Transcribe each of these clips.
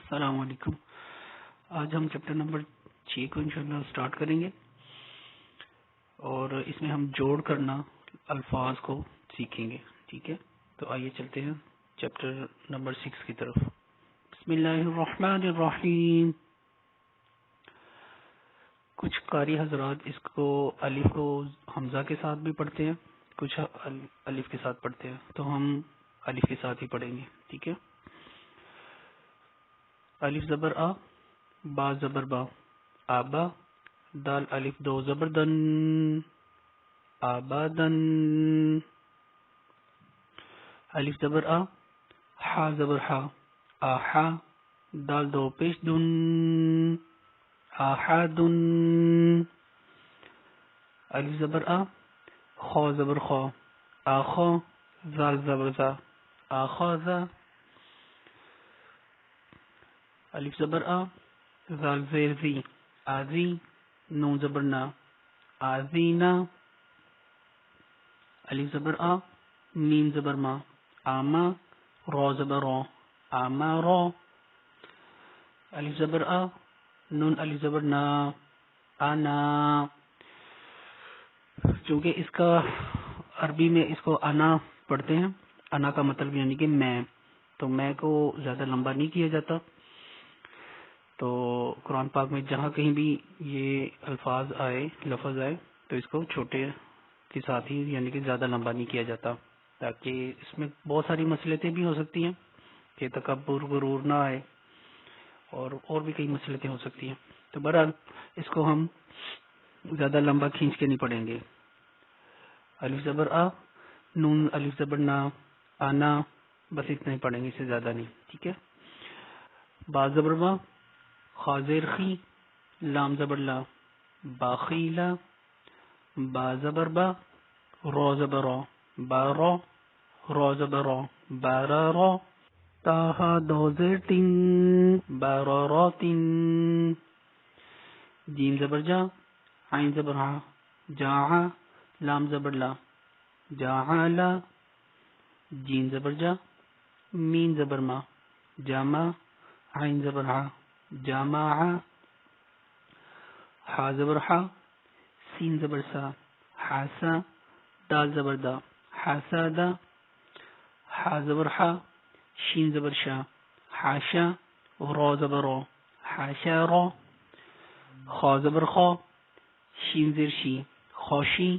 السلام علیکم۔ آج ہم چیپٹر نمبر 6 کو انشاءاللہ سٹارٹ کریں گے اور اس میں ہم جوڑ کرنا الفاظ کو سیکھیں گے، ٹھیک ہے؟ تو آئیے چلتے ہیں چیپٹر نمبر 6 کی طرف۔ بسم اللہ الرحمن الرحیم۔ کچھ قاری حضرات اس کو الف کو حمزہ کے ساتھ بھی پڑھتے ہیں، کچھ الف کے ساتھ پڑھتے ہیں، تو ہم الف کے ساتھ ہی پڑھیں گے، ٹھیک ہے؟ الف زبر آ، با زبر با، آبا، دال الف دو زبر دن، آبادن۔ الف زبر آ، ہا زبر ہا، آہا، دال دو پیش دن، آہادن۔ الف زبر آ، خا زبر خا، آخا، زال زبر زا، آخاذا۔ الف زبر آ، زال زیر زی، آزی، نون زبر نا، آزینا۔ الف زبر آ، میم زبر ما، آما، را زبر را، آمارا۔ الف زبر آ، نون الف زبر نا، آنا۔ چونکہ اس کا عربی میں اس کو انا پڑھتے ہیں، انا کا مطلب یعنی کہ میں، تو میں کو زیادہ لمبا نہیں کیا جاتا، تو قرآن پاک میں جہاں کہیں بھی یہ الفاظ آئے، لفظ آئے، تو اس کو چھوٹے کے ساتھ ہی یعنی کہ زیادہ لمبا نہیں کیا جاتا، تاکہ اس میں بہت ساری مصلحتیں بھی ہو سکتی ہیں کہ تکبر غرور نہ آئے، اور بھی کئی مصلحتیں ہو سکتی ہیں۔ تو بہرحال اس کو ہم زیادہ لمبا کھینچ کے نہیں پڑھیں گے۔ الف زبر آ، نون الف زبر نا، آنا، بس اتنا ہی پڑھیں گے، اس سے زیادہ نہیں، ٹھیک ہے؟ با زبر با، خا زیر خی، لام زبر لا، باخیلا، با زبر با، را زبر را، بارا، را زبر را، بارارا، تاہا دو زیر تین، باراراتن۔ جیم زبر جا، عین زبر ہا، جاہا، لام زبر لا، جاہالا، جین زبر جا، مین زبر ما، جامع، عین زبر ہا، جامعہ، ہا زبر ہا، سین زبر سا، حاسا، دال زبر دا، حاسادا، ہا زبر ہا، شین زبر شا، حاشا، را زبر را، حاشارا، خا زبر خا، شین زیر شی، خوشی،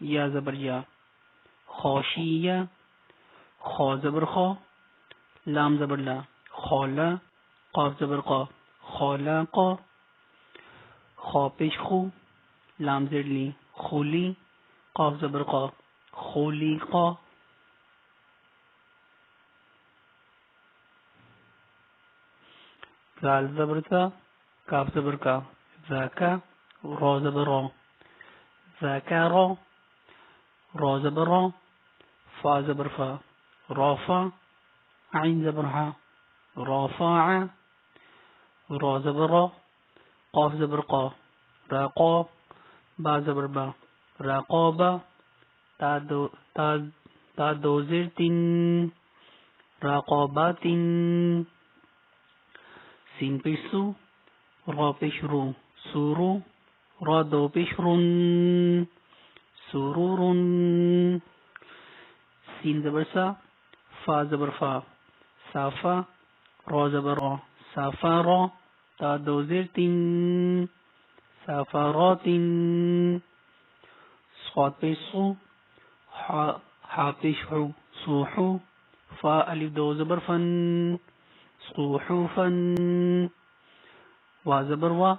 یا زبر یا، خوشیہ، خا زبر خا، لام زبر لا، خولا، قاف زبر قا، خولاقا، خا پیش خو، لام زیر لی، خولی، قاف زبر قا، خولیقا۔ زال زبر زا، کاف زبر کا، زاکا، را زبر را، زاکارا، را زبر را، فا زبر فا، رافا، عین زبر ہا، رافعا، را زبر را، قاف زبر قا، راقا، با زبر با، راقابا، تا دو زیر تین، راقاباتن۔ سین پیش سو، را پیش رو، سورو، را دو پیش رن، سرورن۔ سین زبر سا، فا زبر فا، صافا، را زبر را، صافارا، تا دو زیر تین، صافاراتن۔ صاد پیش سو، ہا پیش حو، سوحو، فا الف دو زبر فن، صوحوفن۔ وا زبر وا،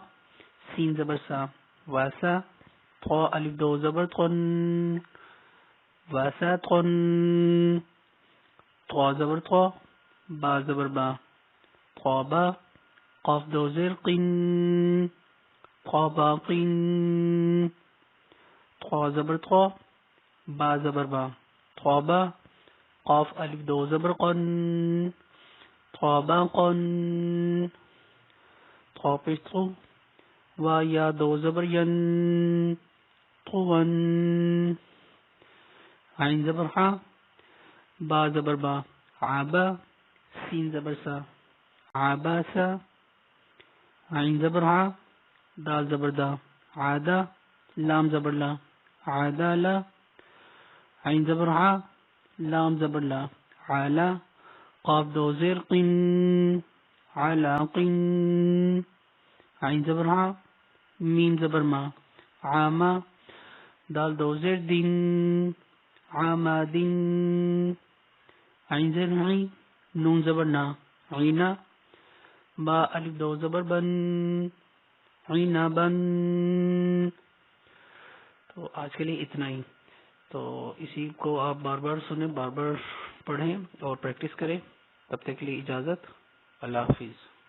سین زبر سا، واسا، طا الف دو زبر تن، واساتن۔ طا زبر طا، با زبر با، طابا، قاف دو زیر قن، طاباقن۔ طا زبر طا، با زبر با، طابا، قاف الف دو زبر قن، طاباقن۔ طا پیش طو، وا یا دو زبر ین، طون۔ عین زبر ہا، با زبر با، عابا، سین زبر سا، عباسا، عین زبر ہا، دال زبر دا، عادا، لام زبر لا، عادالا، عین زبر ہا، لام زبر لا، عالا، قاف دو زیر قن، علاقن، عین زبر ہا، میم زبر ما، عاما، دال دو زیر دن، عامادن، عین زیر عین، نون زبر نا، عینا، با الف دو زبر بن، عینا بن. تو آج کے لیے اتنا ہی. تو اسی کو آپ بار بار سنیں، بار بار پڑھیں اور پریکٹس کریں. تب تک کے لیے اجازت. اللہ حافظ.